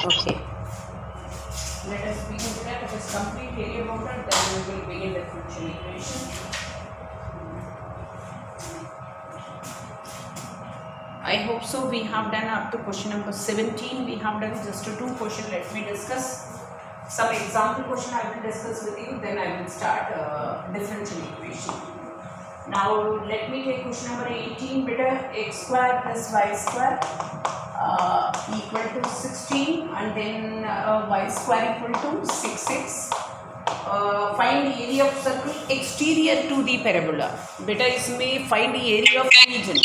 Okay. Let us begin with that. It is complete area bounded, then we will begin the differential equation. I hope so. We have done up to question number 17. We have done just two questions. Let me discuss some example question. I will discuss with you. Then I will start differential equation. Now let me take question number 18. Beta x square plus y square equal to 16, and then y square equal to 6x. Find the area of circle exterior to the parabola. बेटा इसमें find the area of region.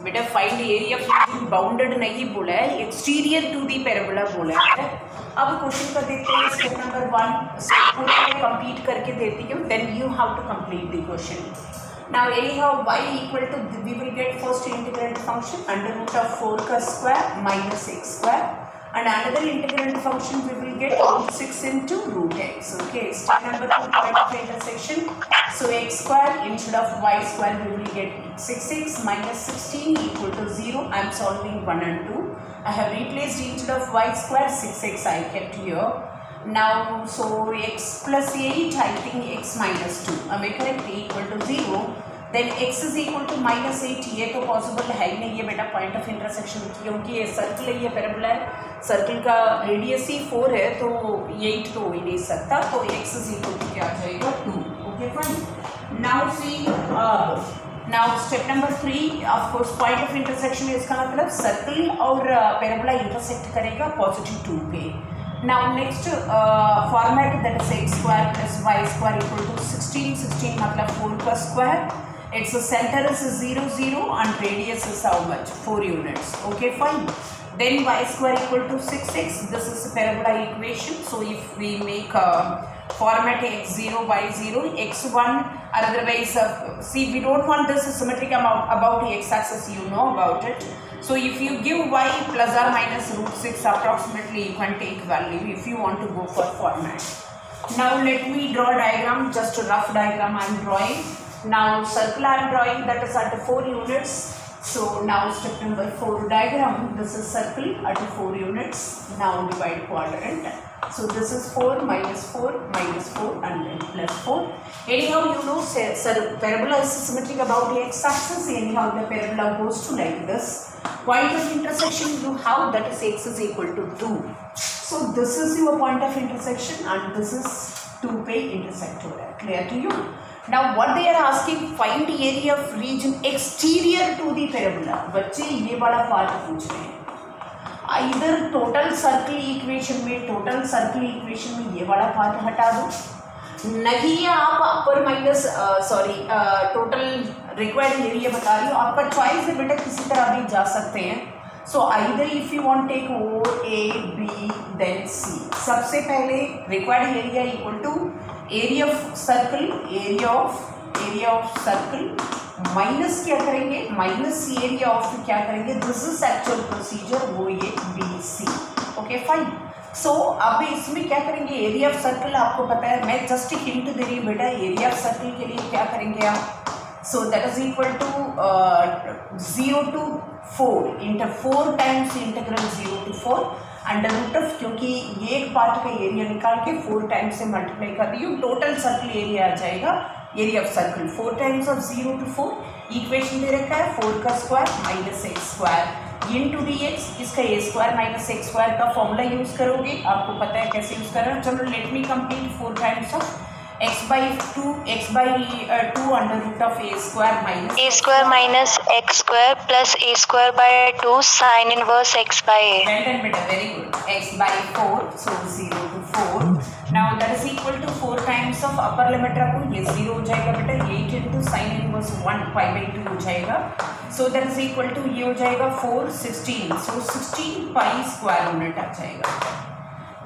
बेटा find the area of region bounded नहीं बोला है, exterior to the parabola बोला है. अब question का देखते हैं स्टेप नंबर 1 से पूरा कंप्लीट करके देती हूँ, then you have to complete the question. Now anyhow y equal to, we will get first integrand function under root of 4 का square minus x square, and another integrand function we will get root 6 into root x. Okay, step number 2, point of intersection. So x square instead of y square we will get 6x minus 16 equal to 0. I am solving 1 and 2. I have replaced instead of y square 6x I kept here. Now so x plus 8, I think x minus 2, am I correct, equal to 0. Then x is equal to minus 8. ये तो possible है ही नहीं, ये बेटा point of intersection, क्योंकि ये circle है, ये पैराबोला है, सर्कल का रेडियस ही 4 है, तो 8 तो हो ही नहीं सकता, तो x is equal to क्या आ जाएगा 2. Okay fine. Now see, now step number 3, of course point of intersection है, इसका मतलब सर्कल और पैराबोला इंटरसेक्ट करेगा पॉजिटिव 2 पे. Now next format, that is x square plus y square equal to 16. 16 मतलब 4 का square. Its center is 0 0 and radius is how much, 4 units. Okay fine. Then y square equal to 6x. This is a parabola equation. So if we make format x0 y0 x1, or otherwise see, we don't want this symmetric about the x-axis, you know about it. So if you give y plus or minus root 6 approximately, you can take value if you want to go for format. Now let me draw a diagram, just a rough diagram I am drawing. Now circle I am drawing, that is at 4 units. So now step number 4 diagram, this is circle at 4 units. Now divide quadrant. So this is 4 minus 4 minus 4 and then plus 4. Anyhow you know parabola is symmetric about the x-axis. Anyhow the parabola goes to like this. Point of intersection you have, that is x is equal to 2. So this is your point of intersection and this is 2 पे intersect हो रहा है. Clear to you? Now what they are asking, find the area of region exterior to the parabola. बच्चे ये वाला part पूछ रहे हैं. इधर टोटल सर्कल इक्वेशन में, टोटल सर्कल इक्वेशन में ये वाला पार्ट हटा दो, नहीं आप अपर माइनस टोटल रिक्वायर्ड एरिया बता रही हो, आपका चॉइस है बेटा, किसी तरह भी जा सकते हैं. So either if you want take O A B then C. सबसे पहले required area equal to area of circle, area of circle minus क्या करेंगे, माइनस एरिया ऑफ क्या करेंगे, दिस इज एक्चुअल प्रोसीजर, वो ये B C. Okay fine. So अब इसमें क्या करेंगे, एरिया ऑफ सर्कल आपको पता है, मैं जस्ट हिंट दे रही हूँ बेटा, एरिया ऑफ सर्कल के लिए क्या करेंगे आप. So that is equal to 0 to 4 into 4 times integral 0 to 4 under root of, क्योंकि ये एक पार्ट का एरिया निकाल के 4 टाइम्स से मल्टीप्लाई कर रही हूँ, टोटल सर्कल एरिया आ जाएगा, area of circle 4 times of 0 to 4. Equation दे रखा है 4 का square minus X square into D X. इसका A square minus X square का फॉर्मूला यूज करोगे, आपको पता है कैसे यूज कर रहे हो. चलो let me complete 4 times of x by 2 under root of a square minus x square plus a square by 2 sin inverse x by a. Well done beta, very good. X by 4, so 0 to 4. Now that is equal to 4 times of upper limit रखो, ये 0 हो जाएगा बेटा, 8 into sin inverse 1 pi by 2 हो जाएगा. So that is equal to ये हो जाएगा 4 16, so 16 pi square यूनिट आ जाएगा.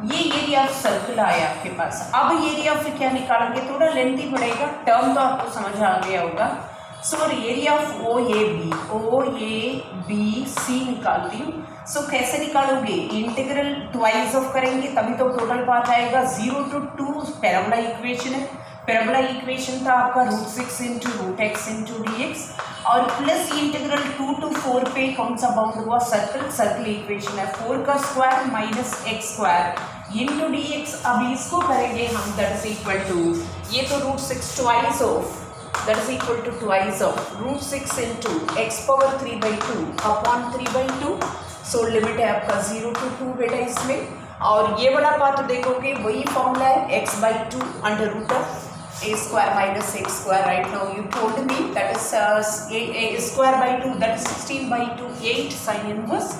ये एरिया ऑफ सर्कल आया आपके पास. अब एरिया ऑफ क्या निकालेंगे, थोड़ा लेंथी पड़ेगा, टर्म तो आपको समझ आ गया होगा. So area of O A B C निकालती हूँ. सो कैसे निकालोगे, इंटीग्रल ट्वाइस ऑफ करेंगे तभी तो टोटल पार्ट आएगा. 0 to 2 पैराबोला इक्वेशन है, पैराबोला इक्वेशन था आपका √6 into √x into dx. और प्लस इंटीग्रल 2 to 4 पे कौन सा बाउंड हुआ, सर्कल, सर्कल इक्वेशन है 4 का square minus X square into D x. अब इसको करेंगे हम, दैट इज इक्वल टू, ये तो root 6 twice of, that is equal to twice of root 6 into x power 3/2 upon 3/2। So limit है आपका 0 to 2 बेटा इसमें। और ये वाला पार्ट देखोगे वही फॉर्मूला है x/2 under root of a square minus x square. Right now you told me that is a square by 2, that is 16/2, 8 sin inverse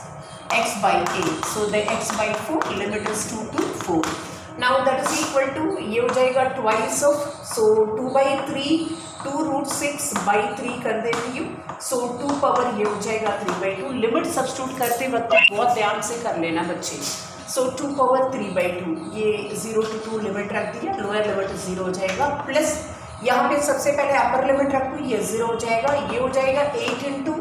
x/8. So the x/4 limit is 2 to 4. Now that is equal to, ये हो जाएगा twice of, so 2/3 2 root 6/3 कर देती हूँ। सो 2 power ये हो जाएगा 3/2। Limit substitute करते वक्त बहुत ध्यान से कर लेना बच्चे। सो 2 पावर 3/2, ये 0 to 2 लिमिट रख दिया, लोअर लिमिट 0 हो जाएगा, प्लस यहाँ पे सबसे पहले अपर लिमिट रखूँ, ये 0 हो जाएगा, ये हो जाएगा 8 इंटू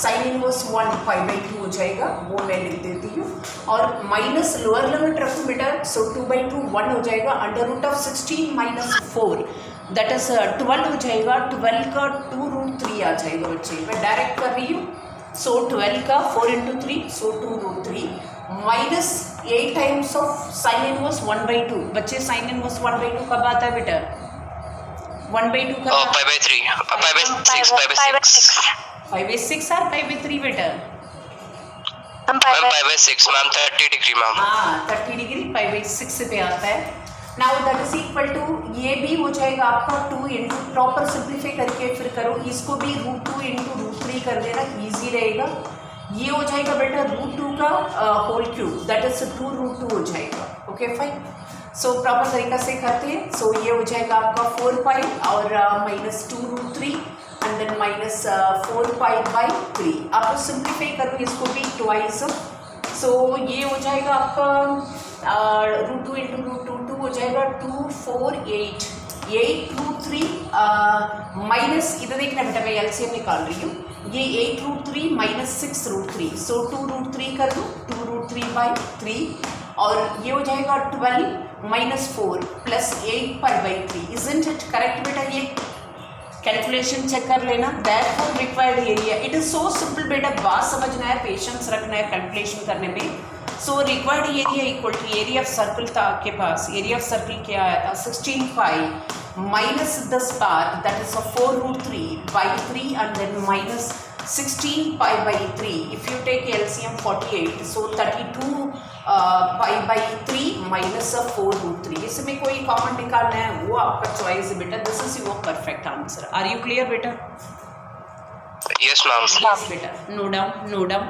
साइन इनवर्स 1 5/2 हो जाएगा, वो मैं लिख देती हूँ। और माइनस लोअर लिमिट रखूँ बेटा, सो 2/2 1 हो जाएगा, under root of 16 minus 4 that is 12 हो जाएगा। 12 का 2 रूट 3 आ जाएगा बच्चे, मैं डायरेक्ट कर रही हूँ। सो 12 का 4 into 3, so 2 root 3 minus 8 times of sine inverse 1/2। बच्चे साइन इनवर्स 1/2 कब आता है बेटा, 1/2 कब, 5/3, 5/6, 5/6 और 5/3 बेटा, 5/6 मैम, 30 डिग्री मैम। हाँ 30 डिग्री 5/6 पे आता है। Now that is equal to, ये भी हो जाएगा आपका 2 इंटू, प्रॉपर सिंप्लीफाई करके फिर करो, इसको भी √2 इंटू √3 कर देना, ईजी रहेगा। ये हो जाएगा बेटा √2 का होल क्यूब, दैट इज 2 √2 हो जाएगा। Okay fine. सो प्रॉपर तरीका से करते हैं। सो ये हो जाएगा आपका 4π और माइनस 2 √3 एंड देन माइनस 4π/3। आप सिंप्लीफाई करो इसको भी ट्वाइस। सो ये हो जाएगा आपका √2 इंटू √2 हो जाएगा 2 4 8 8√3 माइनस, इधर देखना बेटा मैं एलसीएम निकाल रही हूँ, ये 8√3 माइनस 6√3, सो 2 √3 कर दूँ, 2 √3/3 और ये हो जाएगा 12 minus 4 plus 8π/3। Isn't it correct बेटा, ये कैलकुलेशन चेक कर लेना। Therefore required area, it is so simple बेटा, बात समझना है, पेशेंस रखना है कैलकुलेशन करने में। So required area equal to area of circle था आपके पास, एरिया ऑफ सर्कल क्या आया था 16π minus 10 part that is 4√3/3 and then minus 16π/3। If you take LCM 48, so 32π/3 minus 4√3। इसमें कोई कॉमन निकालना है वो आपका चॉइस है बेटा, this is your perfect answer. Are you clear बेटा? Yes ma'am. यस बेटा, no doubt, no doubt.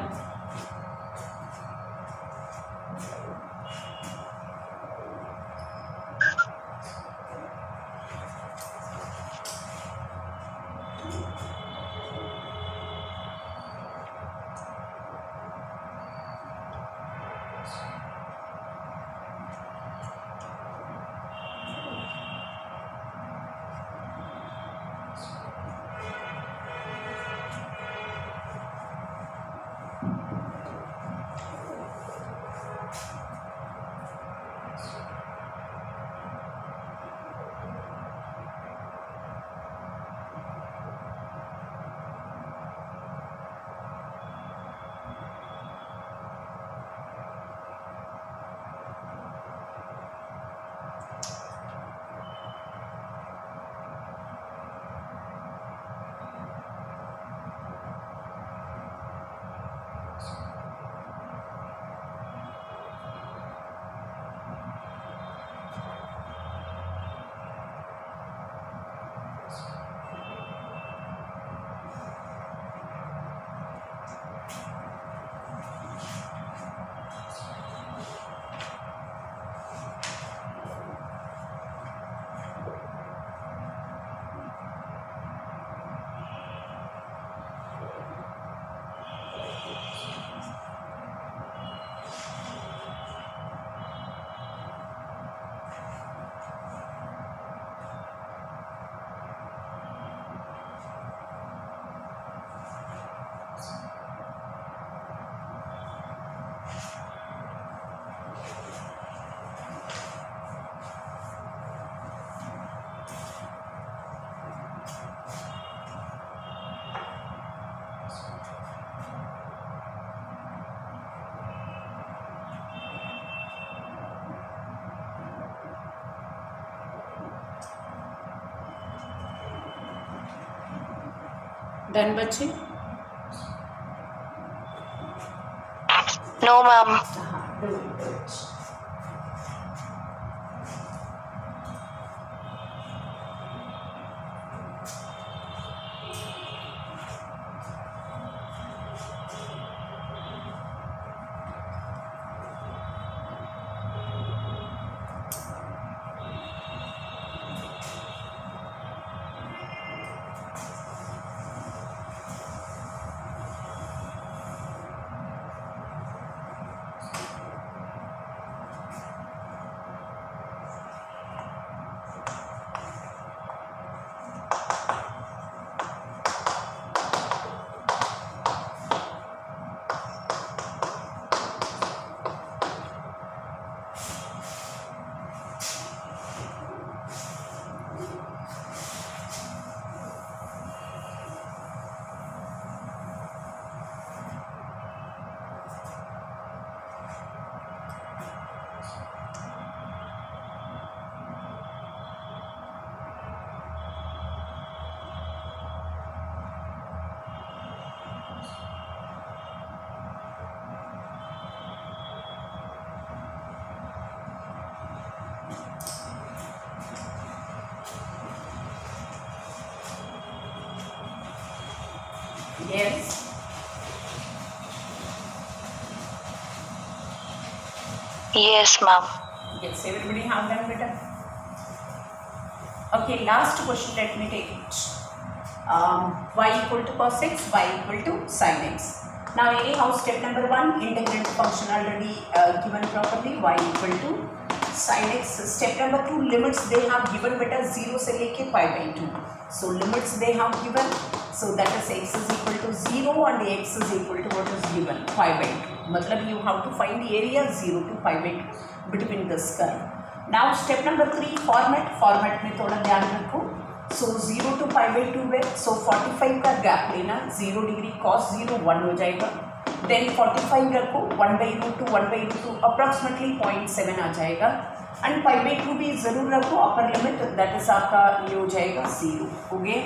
Done बच्चे? No, ma'am. हाँ, do it. Yes. Yes, ma'am. Yes, everybody have done better. Okay, last question, let me take it. Y equal to cos x, y equal to sin x. Now anyhow, step number 1, integrate function already given properly, y equal to sin x. Step number 2, limits they have given better 0 से लेके pi by 2. So limits they have given, so that is x is equal to 0 and x is equal to what is given, pi by 2. मतलब you have to find the area 0 to pi by 2 between this curve. Now step number 3, format में थोड़ा ध्यान रखो. So 0 to pi by 2 है, so 45 का gap लेना, 0 degree cos 0 1 हो जाएगा. Then 45 रखो, 1 by root 2, 1 by root 2 approximately 0.7 आ जाएगा. And pi by 2 भी जरूर रखो, अपर लिमिट that is आपका ये हो जाएगा 0. ओके.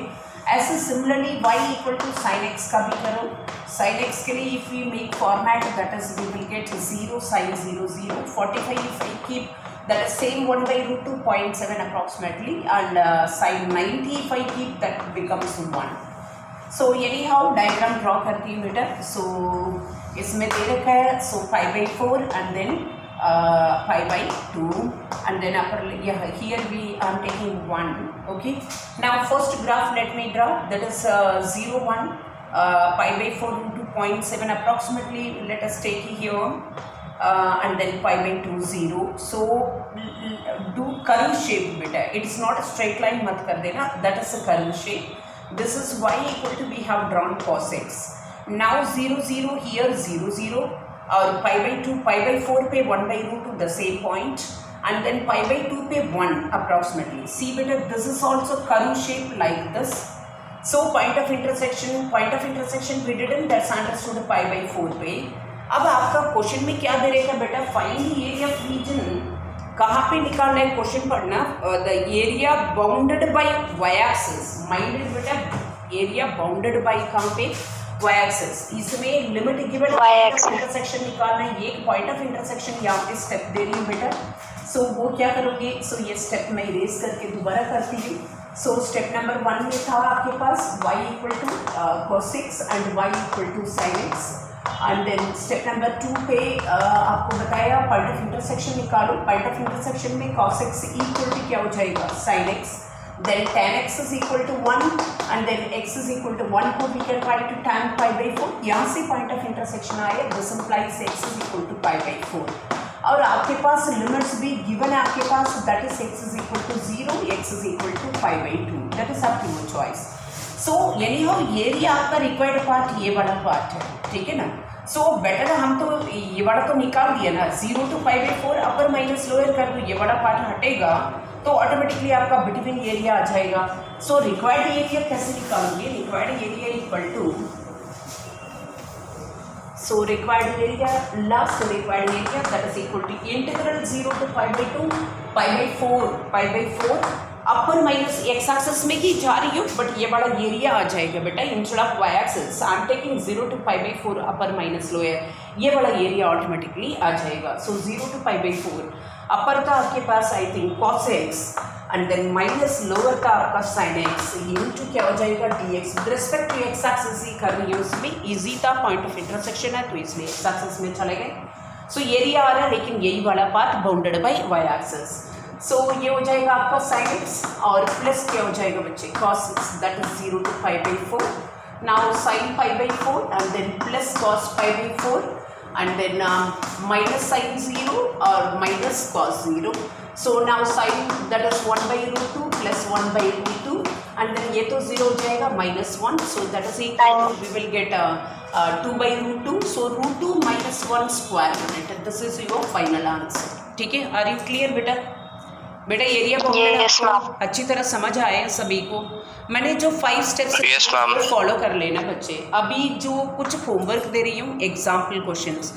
ऐसे similarly y equal to sin x का भी करो. Sin x के लिए if we make format that is we will get 0 sin 0 0. 45 if I keep that is same 1 by root 2 0.7 approximately, and sin 90 if I keep that becomes 1. So anyhow diagram draw करती हूँ बेटा. So इसमें दे रखा है, so pi by 4 and then pi by 2 and then upper here we are taking 1. Okay, now first graph let me draw, that is 0 1 pi by 4 into 0.7 approximately, let us take here, and then pi by 2 0. So do curve shape beta, it is not a straight line mat kar dena, that is a curve shape. This is y equal to we have drawn cos x. Now 0 0 here 0 0 और pi by 2 pi by 4 पे 1 by root 2 the same point, and then pi by 2 पे 1 approximately. See beta, this is also curve shape like this. So point of intersection we didn't, that's understood pi by 4 पे. अब आपका question में क्या दे रहेगा बेटा, find the area of region. कहाँ पे निकालना है क्वेश्चन पढ़ना, the area bounded by Y axis. Minded बेटा, एरिया बाउंडेड बाय कहाँ पे, वाई एक्सिस. इसमें लिमिट गिवन इंटरसेक्शन निकालना है. ये पॉइंट ऑफ इंटरसेक्शन यहाँ पे स्टेप दे रही हूँ बेटा. सो वो क्या करोगे, सो ये स्टेप मैं इरेज करके दोबारा करती हूँ. सो स्टेप नंबर 1 में था आपके पास y equal to cos x and y equal to sin x. And then step number 2 पे आपको बताया पॉइंट ऑफ इंटरसेक्शन निकालो. पॉइंट ऑफ इंटरसेक्शन में cos x इक्वल टू क्या हो जाएगा, sin x. Then tan x is equal to 1 and then x is equal to 1 को we can write to tan pi by 4. यहाँ से point of intersection आया, this implies x is equal to pi by 4. और आपके पास limits भी given है आपके पास, that is x is equal to 0, x is equal to pi by 2. That is up to your choice. So anyhow area आपका required part ये वाला part है, ठीक है ना. सो बेटर हम तो ये वाला तो निकाल दिया ना, 0 to pi by 4 upper minus lower कर दो, ये वाला पार्ट हटेगा तो ऑटोमेटिकली आपका बिटवीन एरिया आ जाएगा. सो रिक्वायर्ड एरिया कैसे निकालोगे, required area equal to, so required area last required area that is equal to integral 0 to pi by 2 pi by 4 upper minus x axis में ही जा रही हूँ, बट ये वाला एरिया आ जाएगा बेटा instead of Y axis. I am taking 0 to π/4 upper minus lower, ये वाला एरिया ऑटोमेटिकली आ जाएगा। सो 0 to π/4 अपर था आपके पास I think cos x and then minus lower का आपका sin x, इनटू क्या हो जाएगा dx। With respect to X axis ही कर रही है, उसमें इजी था, पॉइंट ऑफ इंटरसेक्शन है तो इसलिए एक्स एक्सिस में चले गए। सो एरिया आ रहा है, लेकिन यही वाला part bounded by Y axis. So ये हो जाएगा आपका sin x और प्लस क्या हो जाएगा बच्चे cos x, that is 0 to π/4। Now sin π/4 and then plus cos π/4 and then minus sin 0 or minus cos 0. So now sin that is 1/√2 plus 1/√2 and then ये तो 0 हो जाएगा -1, so that is equal to we will get 2/√2, so √2 minus 1 square unit. This is your final answer. ठीक है, are you clear बेटा? बेटा area bounded अच्छी तरह समझ आए सभी को? मैंने जो 5 स्टेप्स फॉलो कर लेना बच्चे। अभी जो कुछ होमवर्क दे रही हूँ एग्जाम्पल क्वेश्चंस,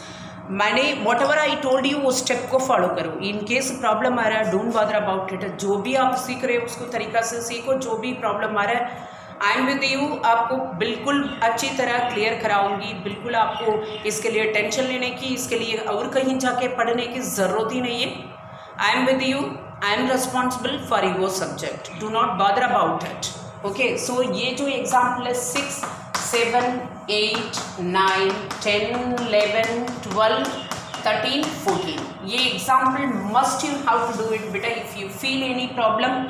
मैंने what ever I told you वो स्टेप को फॉलो करो। इन केस प्रॉब्लम आ रहा है डोंट बॉदर अबाउट इट, जो भी आप सीख रहे हो उसको तरीका से सीखो। जो भी प्रॉब्लम आ रहा है आई एम विद यू, आपको बिल्कुल अच्छी तरह क्लियर कराऊंगी। बिल्कुल आपको इसके लिए टेंशन लेने की, इसके लिए और कहीं जाके पढ़ने की ज़रूरत ही नहीं है। I am with you, I am responsible for your subject, do not bother about it. Okay, so ये जो एग्जाम्पल है 6, 7, 8, 9, 10, 11, 12, 13, 14, ये example must you how to do it बेटा। If you feel any problem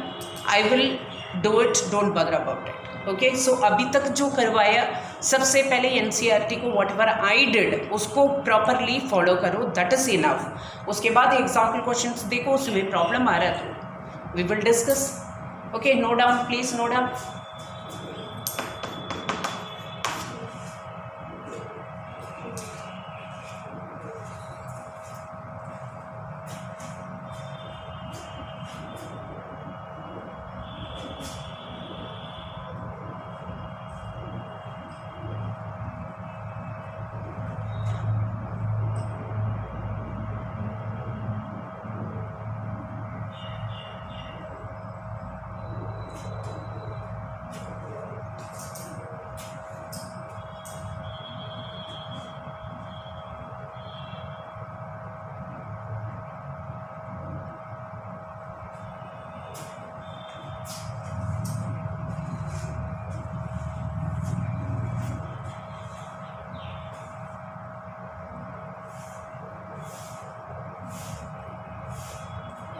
I will do it, don't bother about it. Okay, so अभी तक जो करवाया सबसे पहले एनसीईआरटी को वॉट एवर आई डिड उसको प्रॉपरली फॉलो करो, दैट इज इनफ। उसके बाद एग्जाम्पल क्वेश्चंस देखो, उसमें प्रॉब्लम आ रहा है तो we will discuss. Okay, no down please, no down.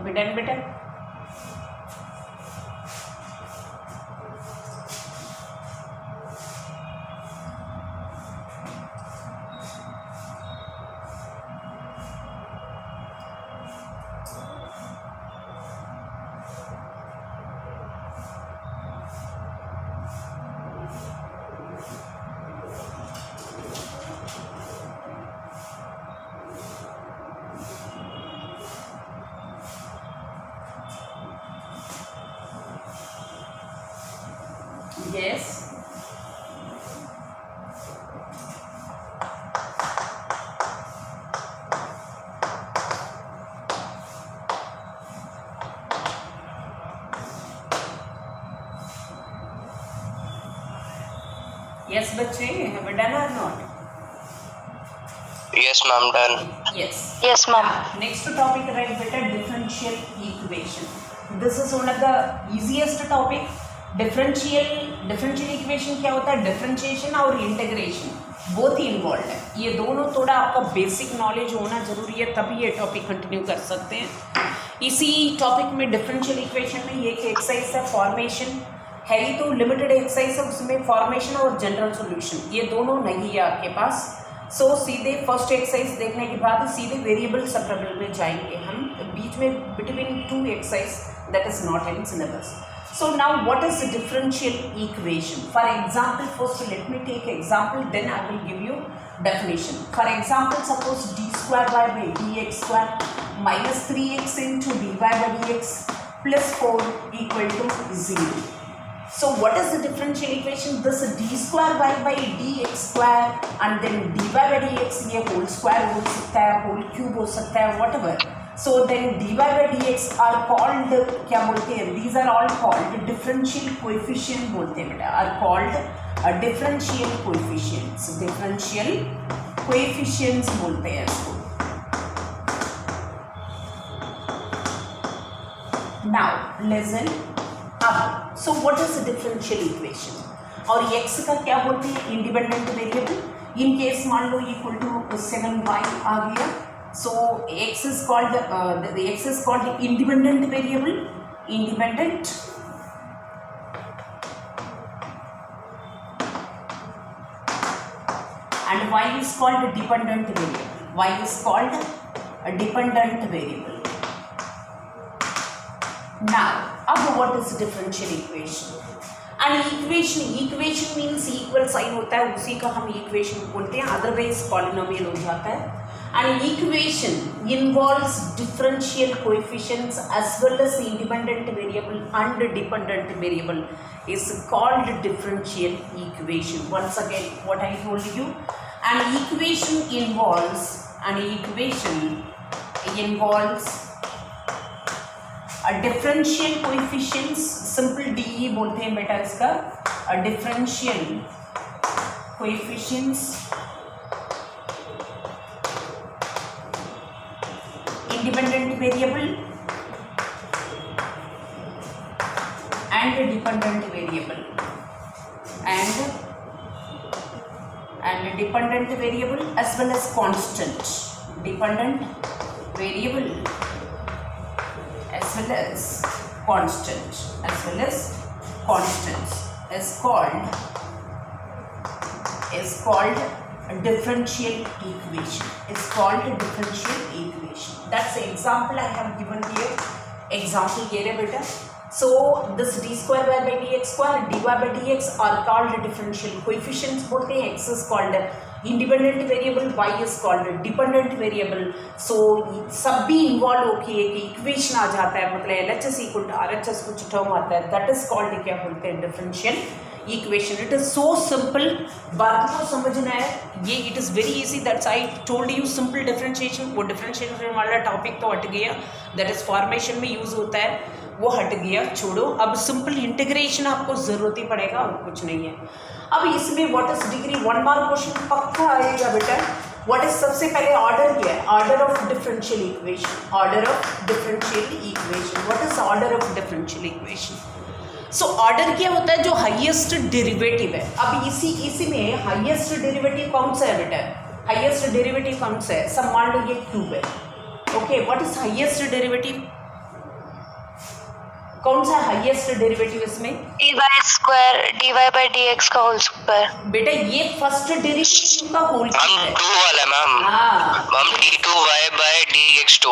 Have you done better? Yes. Yes, बच्चे, have you done or not? Yes, ma'am, done. Yes. Yes, ma'am. Next topic, right, better differential equation. This is one of the easiest topic. Differential equation क्या होता है? Differentiation और integration both ही involve है। ये दोनों थोड़ा आपका बेसिक नॉलेज होना जरूरी है, तभी ये टॉपिक कंटिन्यू कर सकते हैं। इसी टॉपिक में डिफरेंशियल इक्वेशन में ये एक्सरसाइज है फॉर्मेशन है, ही तो लिमिटेड एक्सरसाइज है, उसमें फॉर्मेशन और जनरल सॉल्यूशन ये दोनों नहीं है आपके पास। सो सीधे फर्स्ट एक्सरसाइज देखने के बाद सीधे वेरिएबल सेपरेबल में जाएंगे हम, बीच में between 2 exercise that is not in syllabus. So now what is the differential equation? For example, first let me take example, then I will give you definition. For example, suppose d square by dx square minus 3x into dy by dx plus 4 equal to 0. So what is the differential equation? This d square by dx square and then dy by dx ये whole square हो सकता है, whole cube हो सकता है, whatever. So then dy by dx are called, क्या बोलते हैं, these are all called differential coefficient बोलते हैं बेटा, are called differential coefficients, differential coefficients बोलते हैं इसको. Now listen अब, so what is a differential equation? और x का क्या बोलते हैं, इंडिपेंडेंट वेरिएबल. इन केस मान लो इक्वल टू 7y आ गया. So x is called independent variable, independent and y is called dependent variable. Y is called a dependent variable. Now, what is differential equation? And equation means equal sign होता है, उसी का हम equation बोलते हैं, otherwise polynomial हो जाता है. And equation involves differential coefficients as well as independent variable and dependent variable is called differential equation. Once again, what I told you, an equation involves a differential coefficients, simple DE बोलते हैं बेटा इसका, a differential coefficients, independent variable and dependent variable and dependent variable as well as constant, dependent variable as well as constant is called a differential equation. Is called a differential equation. That's the example I have given here. Example ये रहे बेटा. So this d square y by dx square, dy by dx are called differential coefficients बोलते हैं. X is called independent variable, y is called dependent variable. So सब भी involve होके एक equation आ जाता है, मतलब LHS equal to RHS कुछ टर्म आता है, that is called क्या बोलते हैं, differential equation. It is so simple, बात को समझना है ये, it is very easy. That's I told you simple differentiation. वो differentiation वाला टॉपिक तो हट गया, that is formation में यूज होता है, वो हट गया, छोड़ो. अब सिंपल इंटीग्रेशन आपको जरूरत ही पड़ेगा और कुछ नहीं है. अब इसमें what is degree, 1 mark question पक्का आएगा बेटा. व्हाट इज, सबसे पहले ऑर्डर क्या है, order of differential equation, order of differential equation. What is order of differential equation? So order क्या होता है, जो हाईएस्ट डेरिवेटिव है. अब इसी में हाईएस्ट डेरिवेटिव कौन सा है बेटा, हाईएस्ट डेरिवेटिव कौन सा है, सब मान लो ये क्यूब है. Okay, what is highest derivative, कौन सा हाईएस्ट डेरिवेटिव इसमें, dy by dx का होल स्क्वायर. बेटा ये फर्स्ट डेरिवेटिव का होल मैम 2 वाला ma'am d2y by dx2.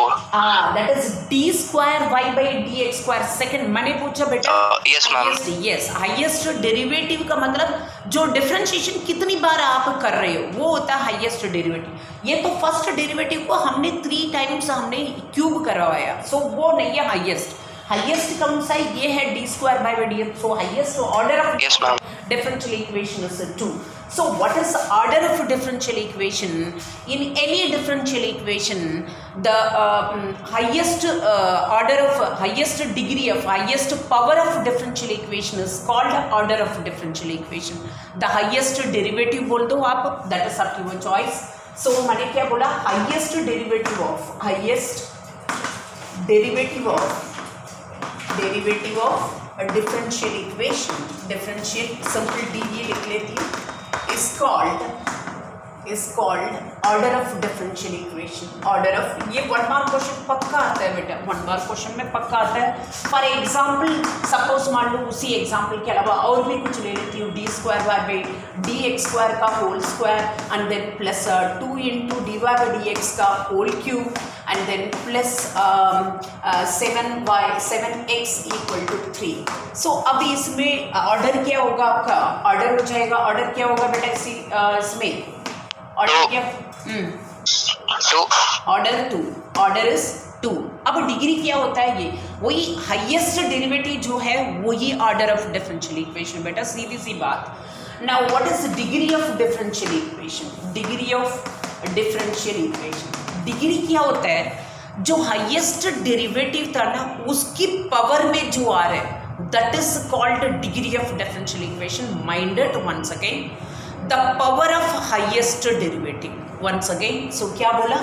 That is d square y by dx square. Second मैंने पूछा बेटा, yes ma'am, yes highest derivative का मतलब जो डिफरेंशिएशन कितनी बार आप कर रहे हो वो होता है हाईएस्ट डेरिवेटिव. ये तो फर्स्ट डेरिवेटिव को हमने 3 टाइम्स हमने क्यूब करवाया, सो वो नहीं है हाईएस्ट. हाईएस्ट कौन सा है, ये है d square by dx. So highest order of differential equation is 2. So what is the order of a differential equation? In any differential equation, the highest degree of highest power of differential equation is called order of differential equation. The highest derivative बोल दो आप, that is up to your choice. So मैंने क्या बोला, highest derivative of a differential equation, differential simple DE लिख लेती हूँ, is called order of differential equation. Order of, ये 1 मार्क क्वेश्चन पक्का आता है बेटा, 1 मार्क क्वेश्चन में पक्का आता है. फॉर एग्जाम्पल सपोज मान लो उसी एग्जाम्पल के अलावा और भी कुछ ले लेती हूँ, d square y by dx square का whole square and then plus 2 into dy by dx का whole cube and then plus 7x equal to 3. So अभी इसमें ऑर्डर क्या होगा आपका, ऑर्डर हो जाएगा, ऑर्डर क्या होगा बेटा इसमें ऑर्डर क्या, ऑर्डर इज 2. अब डिग्री क्या होता है, ये वही हाईएस्ट डेरिवेटिव जो है वही ऑर्डर ऑफ डिफरेंशियल इक्वेशन बेटा, सीधी सी बात. Now what is degree of differential equation, degree of differential equation, degree क्या होता है, जो हाईएस्ट डेरिवेटिव था ना उसकी पावर में जो आ रहा है that is called degree of differential equation. Mind it once again, the power of highest derivative. Once again, so क्या बोला?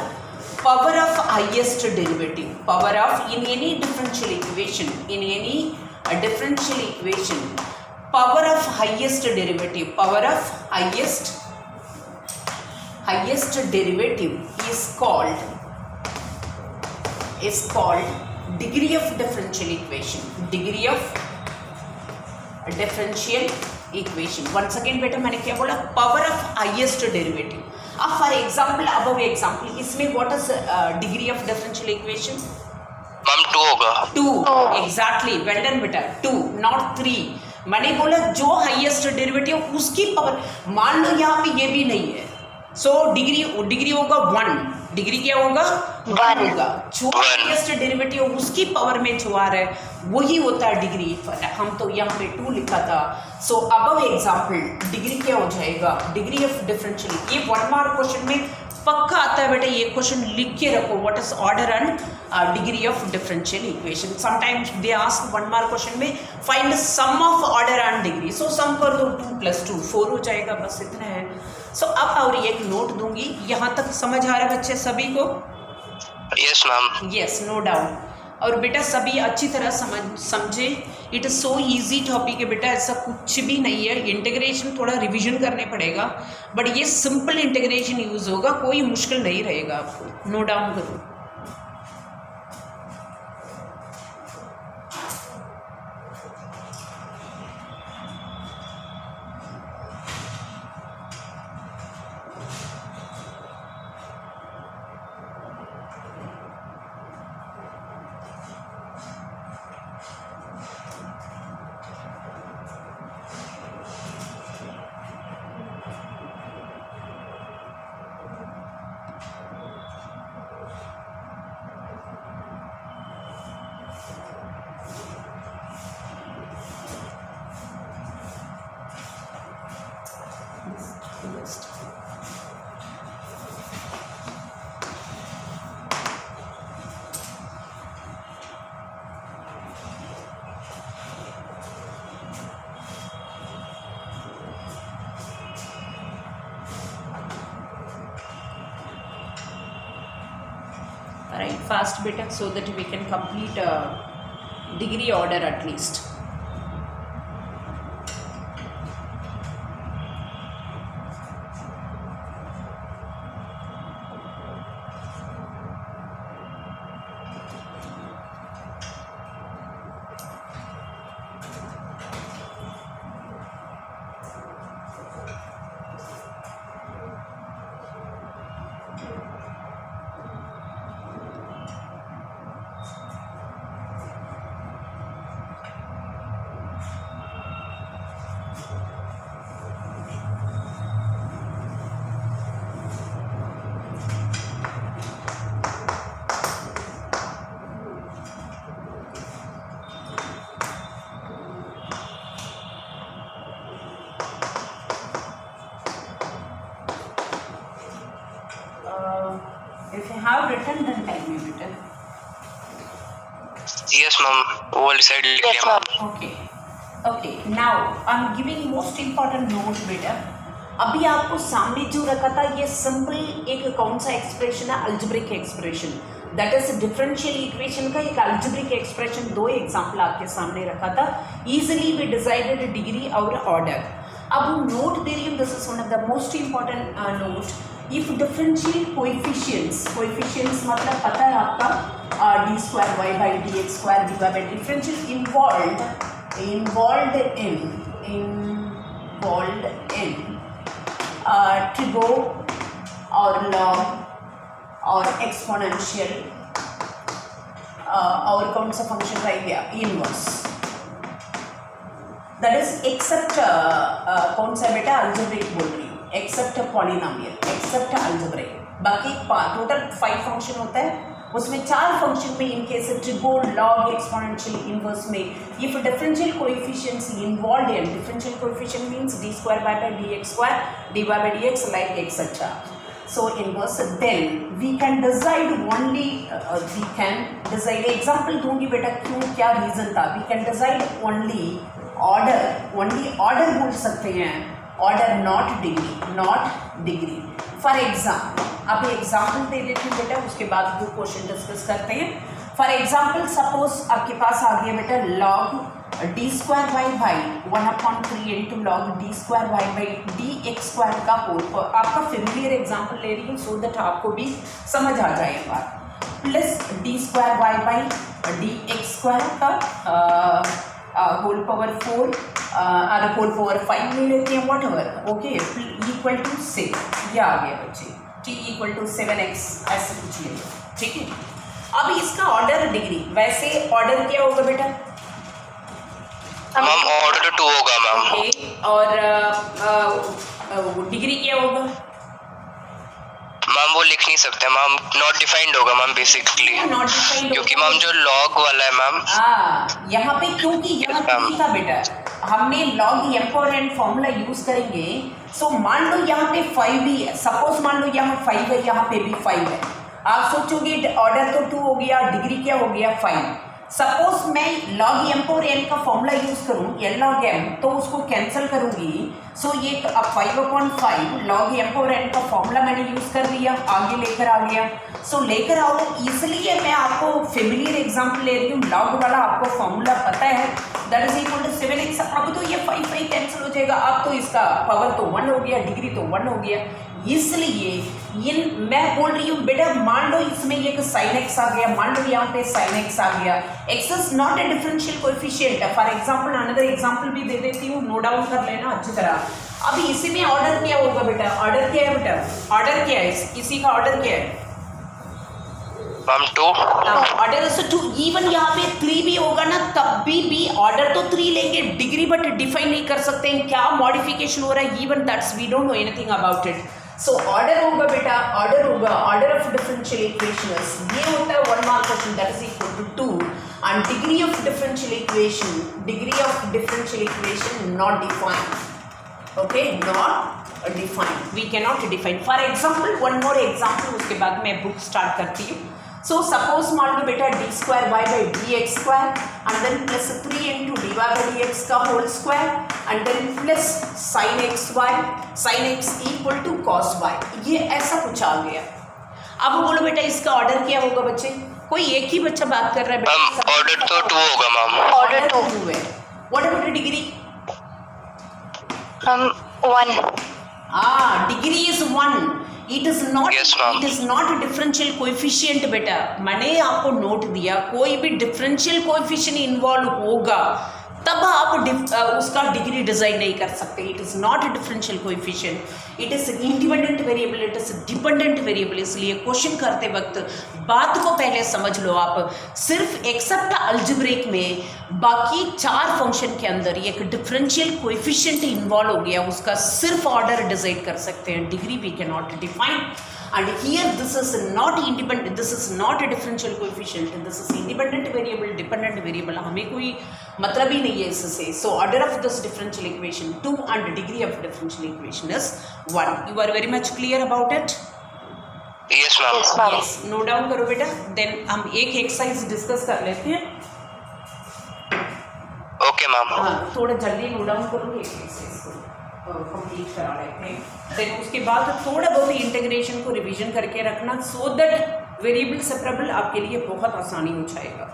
Power of highest derivative. Power of in any differential equation, in any differential equation, power of highest derivative, power of highest derivative is called degree of differential equation. Degree of differential equation. Once again बेटा मैंने क्या बोला? power of highest derivative. अब for example, above example, इसमें what is degree of differential equation? Ma'am 2 होगा. 2 exactly. well done बेटा. 2 not 3. मैंने बोला जो हाईएस्ट डेरिवेटिव उसकी पावर. मान लो यहाँ पे ये भी नहीं है, सो डिग्री होगा 1. डिग्री क्या होगा? 1 होगा. जो हाईएस्ट डेरिवेटिव उसकी पावर में जो आ रहा है वही होता है डिग्री. हम तो यहाँ पे 2 लिखा था. सो अबव एग्जाम्पल डिग्री क्या हो जाएगा? Degree of differential. ये 1 मार्क क्वेश्चन में पक्का आता है बेटा. ये क्वेश्चन लिख के रखो. What is order and degree of differential equation. Sometimes they ask 1 mark question में find sum of order and degree. So sum कर दो, 2 + 2 4 हो जाएगा. बस इतना है. सो अब और एक नोट दूंगी. यहाँ तक समझ आ रहा है बच्चे सभी को? Yes ma'am. Yes, no doubt. और बेटा सभी अच्छी तरह समझे. It is so easy topic है बेटा. ऐसा कुछ भी नहीं है. इंटीग्रेशन थोड़ा रिवीजन करने पड़ेगा, बट ये सिंपल इंटीग्रेशन यूज़ होगा. कोई मुश्किल नहीं रहेगा आपको. नो डाउन करो. Right, fast beta, so that we can complete degree order at least. If you have written, then tell me better. Yes ma'am. वो वाली साइड लिख Yes, लिया. ma'am. Okay. Now I'm giving most important note बेटा. अभी आपको सामने जो रखा था ये सिंपल एक कौन सा एक्सप्रेशन है? Algebraic expression. That is differential equation का एक अल्जेब्रिक एक्सप्रेशन. 2 एग्जाम्पल आपके सामने रखा था. इजीली वी डिसाइडेड डिग्री और ऑर्डर. अब नोट दे रही हूँ. This is one of the most important note. If differential coefficients मतलब पता है आपका d² dx² divided by differential involved in trigo or log or exponential और कौन सा फंक्शन रह गया? इनवर्स. दैट इज एक्सेप्ट कौन सा बेटा? अल्जेब्रिक बोल रही हूँ. Except polynomial, except algebraic. बाकी टोटल 5 फंक्शन होता है. उसमें 4 फंक्शन में in case trigo, log, exponential, inverse में if differential coefficients involved in differential coefficient means d² by dx² dy by dx like etc. So inverse, then we can decide only, we can decide, example दूंगी बेटा क्यों क्या reason था, we can decide only order बोल सकते हैं, order not degree. For example, अब example दे देती हूँ बेटा, उसके बाद वो क्वेश्चन डिस्कस करते हैं. For example, suppose आपके पास आ गया बेटा log d square y by 1/3 into log d square y by dx square का होल. आपका फेमिलियर एग्जाम्पल ले रही हूँ सो दैट आपको भी समझ आ जाएगा. Plus d square y by dx square का होल पावर 4 और होल पावर 5 ले लेते हैं whatever. Okay, equal to 6 ये आ गया बच्चे. t इक्वल टू 7x ऐसे कुछ ले लो. ठीक है, अब इसका ऑर्डर डिग्री, वैसे ऑर्डर क्या होगा बेटा मैम? ऑर्डर 2 होगा मैम. और डिग्री क्या होगा मैम? वो लिख नहीं सकते मैम, नॉट डिफाइंड होगा मैम बेसिकली, क्योंकि मैम जो लॉग वाला है मैम यहाँ पे, क्योंकि यहाँ क्या था बेटा, हमने लॉग एम्पोरेंट फॉर्मूला यूज करेंगे. सो मान लो यहाँ पे 5 भी है, सपोज मान लो यहाँ 5 है, यहाँ पे भी 5 है. आप सोचोगे ऑर्डर तो 2 हो गया, डिग्री क्या हो गया 5. सपोज मैं लॉग एम और एन का फॉर्मूला यूज करूं, एल लॉग एम, तो उसको कैंसिल करूंगी. सो ये 5/5 लॉग एम और एन का फॉर्मूला मैंने यूज कर दिया, आगे लेकर आ गया. सो लेकर आओ, इसलिए मैं आपको फेमिलियर एग्जांपल ले रही हूँ. लॉग वाला आपको फॉर्मूला पता है, that is equal to 7x. अब तो ये 5 कैंसिल हो जाएगा. अब तो इसका पावर तो 1 हो गया, डिग्री तो 1 हो गया. इसलिए ये मैं बोल रही हूँ बेटा, मान लो इसमें एक sin x आ गया, मान लो यहाँ पे sin x आ गया. x is not a differential coefficient. For example another example भी दे देती हूँ, नोट डाउन कर लेना अच्छी तरह. अभी इसी में ऑर्डर क्या होगा बेटा, ऑर्डर क्या है बेटा, ऑर्डर क्या है, इसी का ऑर्डर क्या है मैम? 2. Order is 2. इवन यहाँ पे 3 भी होगा ना, तब भी ऑर्डर तो 3 लेंगे, डिग्री बट डिफाइन नहीं कर सकते हैं क्या मॉडिफिकेशन हो रहा है. Even that's we don't know anything about it. So order होगा बेटा, ऑर्डर होगा, ऑर्डर ऑफ डिफरेंशियल इक्वेशंस, ये होता है 1 mark question, that is equal to 2. And degree of differential equation not defined. Okay, not defined, we can not define. For example one more example, उसके बाद मैं book start करती हूँ. So suppose मान लो बेटा d square y by dx square and then plus 3 into dy by dx का whole square and then plus sin x equal to cos y. ये ऐसा कुछ आ गया. अब बोलो बेटा इसका ऑर्डर क्या होगा बच्चे, कोई एक ही बच्चा बात कर रहा है बेटा. ऑर्डर तो 2 होगा मैम. ऑर्डर 2 है. What about degree? 1. Degree is 1. It is not, Yes, ma'am. It is not differential coefficient बेटा. मैंने आपको नोट दिया, कोई भी डिफरेंशियल कोएफिशिएंट इन्वॉल्व होगा तब आप उसका डिग्री डिजाइन नहीं कर सकते. It is not a differential coefficient, it is independent variable, it is dependent variable. इसलिए क्वेश्चन करते वक्त बात को पहले समझ लो आप. सिर्फ एक्सेप्ट अलजेब्रिक में बाकी 4 फंक्शन के अंदर एक डिफरेंशियल कोएफिशिएंट इन्वॉल्व हो गया, उसका सिर्फ ऑर्डर डिसाइड कर सकते हैं, degree we can not define. And here this is not independent, this is not a differential coefficient, this is independent variable, dependent variable. हमें कोई मतलब ही नहीं है इससे. So order of this differential equation 2 and degree of differential equation is 1. You are very much clear about it? Yes ma'am. Yes, ma'am. Yes. Note down करो बेटा. Then हम एक एक्सरसाइज डिस्कस कर लेते हैं. Okay ma'am. हाँ, थोड़ा जल्दी नोट डाउन करूँगी एक एक्सरसाइज को कंप्लीट करा लेते हैं. देन उसके बाद थोड़ा बहुत इंटीग्रेशन को रिवीजन करके रखना, सो दैट वेरिएबल सेपरेबल आपके लिए बहुत आसानी हो जाएगा.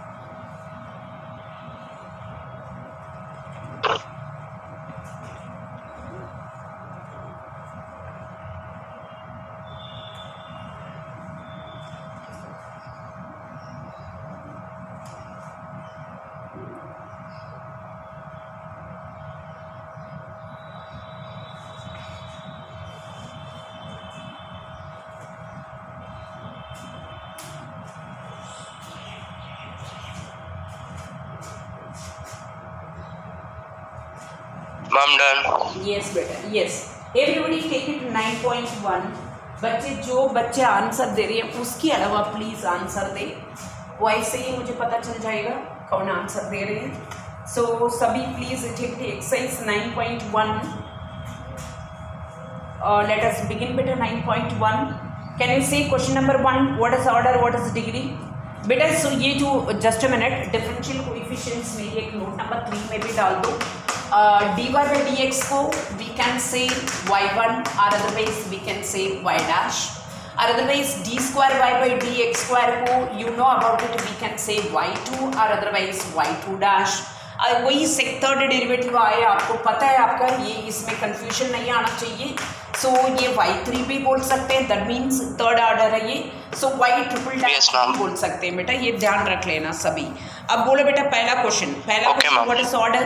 Ma'am done. यस बेटा, यस. Everybody take it 9.1. बच्चे जो बच्चे आंसर दे रहे हैं उसके अलावा प्लीज़ आंसर दे, वो ऐसे ही मुझे पता चल जाएगा कौन आंसर दे रहे हैं. सो सभी please take exercise 9.1. Let us begin बेटा 9.1. Can you say question number 1 what is order what is degree? बेटा सो ये जो just a minute differential coefficients में एक नोट नंबर 3 में भी डाल दो. dy by dx को we can say y1 or otherwise we can say y dash or otherwise d square y by dx square को you know about it we can say y2 or otherwise y2 dash. वही third derivative आया आपको पता है आपका ये इसमें confusion नहीं आना चाहिए. सो ये y3 भी बोल सकते हैं दैट मीन्स थर्ड ऑर्डर है ये. सो y ट्रिपल डैश बोल सकते हैं बेटा ये ध्यान रख लेना सभी. अब बोलो बेटा पहला question what is order?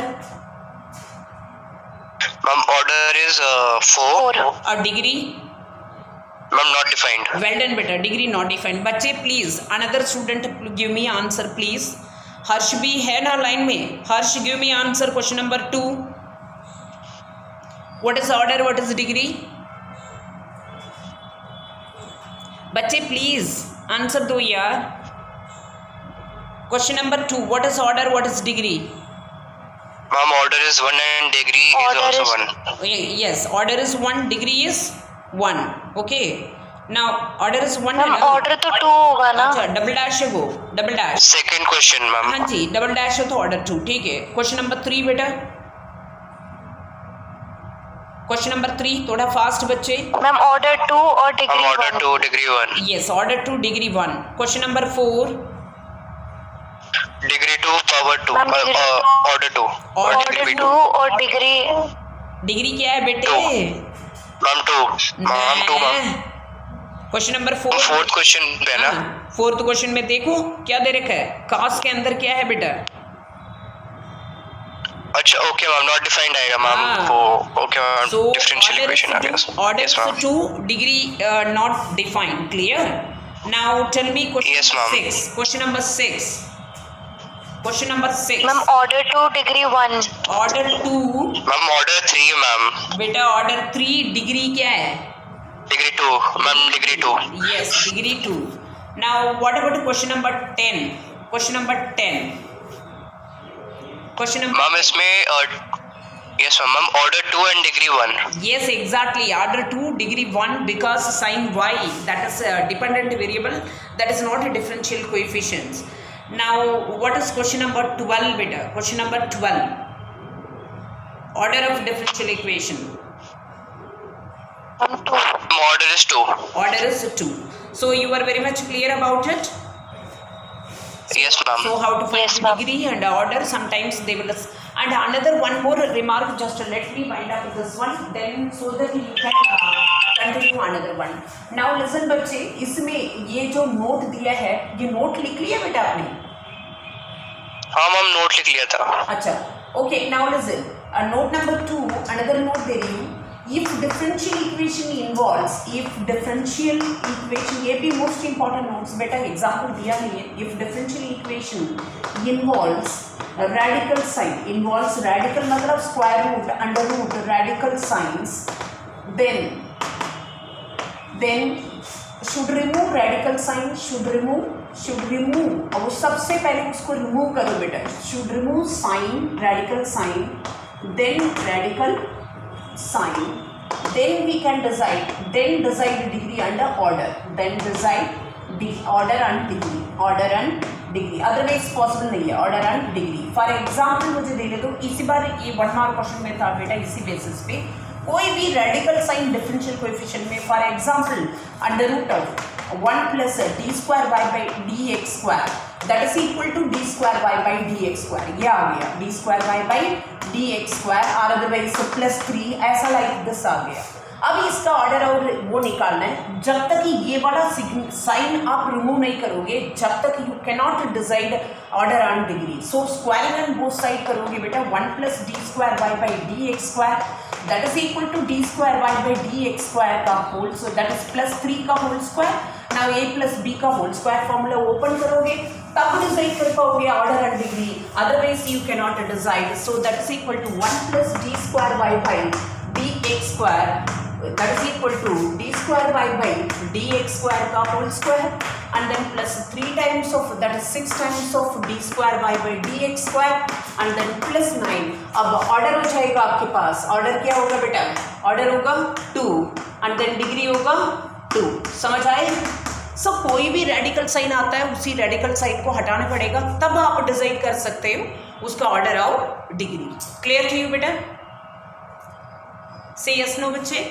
Ma'am order is 4 और degree? Ma'am not defined. Well done बेटा डिग्री नॉट डिफाइंड. बच्चे please another student give me answer please. Harsh भी है ना लाइन में? Harsh give me answer question number 2 what is order what is degree? बच्चे please answer दो यार. Question number 2 what is order what is degree? Ma'am order is 1 and degree is also 1. Yes, order is 1 degree is 1. Okay, now order is 1 ma'am है ना? Order तो 2 होगा ना. अच्छा double dash है वो double dash. Second question ma'am. हाँ जी double dash है तो ऑर्डर 2 ठीक है. क्वेश्चन नंबर 3 बेटा क्वेश्चन नंबर 3 थोड़ा फास्ट बच्चे. मैम ऑर्डर 2 और degree ma'am order 1. 2 degree 1. Yes order 2 degree 1. Question number 4 degree 2 power 2 ma'am degree order 2 और ऑर्डर डिग्री 2 और डिग्री डिग्री क्या है बेटे? Ma'am 2 ma'am 2 ma'am. Question number 4 fourth question पे है ना. फोर्थ क्वेश्चन में देखो क्या दे रखा है कास के अंदर क्या है बेटा? अच्छा ओके मैम नॉट डिफाइंड आएगा मैम. वो okay ma'am So differential equation आ गया. order Yes, ma'am. 2 degree not defined. Clear? Now tell me question Yes, number ma'am. 6. Question number 6. Question number 6. Ma'am order 2 degree 1. Order 2 ma'am order 3 ma'am. बेटा order 3 degree क्या है? Degree 2 ma'am degree 2. Yes, degree 2. Now what about question number 10? Question number 10. Question number ma'am इसमें yes ma'am order 2 and degree 1. Yes, exactly. Order 2 degree 1 because sin y that is a dependent variable that is not a differential coefficient. Now what is question number 12 beta? Question number 12. Order of differential equation. Ma'am 2. Order is 2. Order is 2. So you are very much clear about it. Yes ma'am. So how to find Yes, the ma'am. degree and order? Sometimes they will. And another one more remark. Just let me wind up this one. Then so that you can continue another one. Now listen बच्चे इसमें ये जो note दिया है ये note लिख लिया बेटा आपने? हाँ मैम नोट लिख लिया था. अच्छा okay now listen note number 2 another note दे रही हूँ. If differential equation involves ये भी most important notes बेटा example दिया नहीं है. If differential equation involves radical sign मतलब square root under root radical signs then should remove radical sign should remove और वो सबसे पहले उसको remove करो बेटा. should remove sign radical sign then radical sign then we can decide degree under order then decide order and degree otherwise possible नहीं है order and degree. For example मुझे दे दे तो इसी बार ये 1 मार्क क्वेश्चन में था बेटा इसी बेसिस पे कोई भी रेडिकल साइन डिफरेंशियल कोएफिशिएंट में for example under root of 1 plus d square y by d x square that is equal to d square y by d x square. ये आ गया d square y by d x square और otherwise plus 3 ऐसा like this आ गया. अब इसका order और वो निकालना है. जब तक ये वाला साइन आप रिमूव नहीं करोगे जब तक you can not decide order and degree. So squaring and both side करोगे बेटा 1 plus d square y by d x square that is equal to d square y by d x square का whole so that is plus 3 का whole square. Now a plus b का whole square formula open करोगे तब decide कर पाओगे order and degree. Otherwise you can not decide. So that is equal to 1 plus d square y by d x square that is equal to d square y by dx square का whole square and then plus 3 times of that is 6 times of d square y by dx square and then plus 9. अब order हो जाएगा आपके पास. Order क्या होगा बेटा? Order होगा 2 and then degree होगा 2. समझ आए? सो कोई भी रेडिकल साइन आता है उसी रेडिकल साइन को हटाना पड़ेगा, तब आप डिसाइड कर सकते हो उसका ऑर्डर और डिग्री। क्लियर टू यू बेटा? से यस नो बच्चे?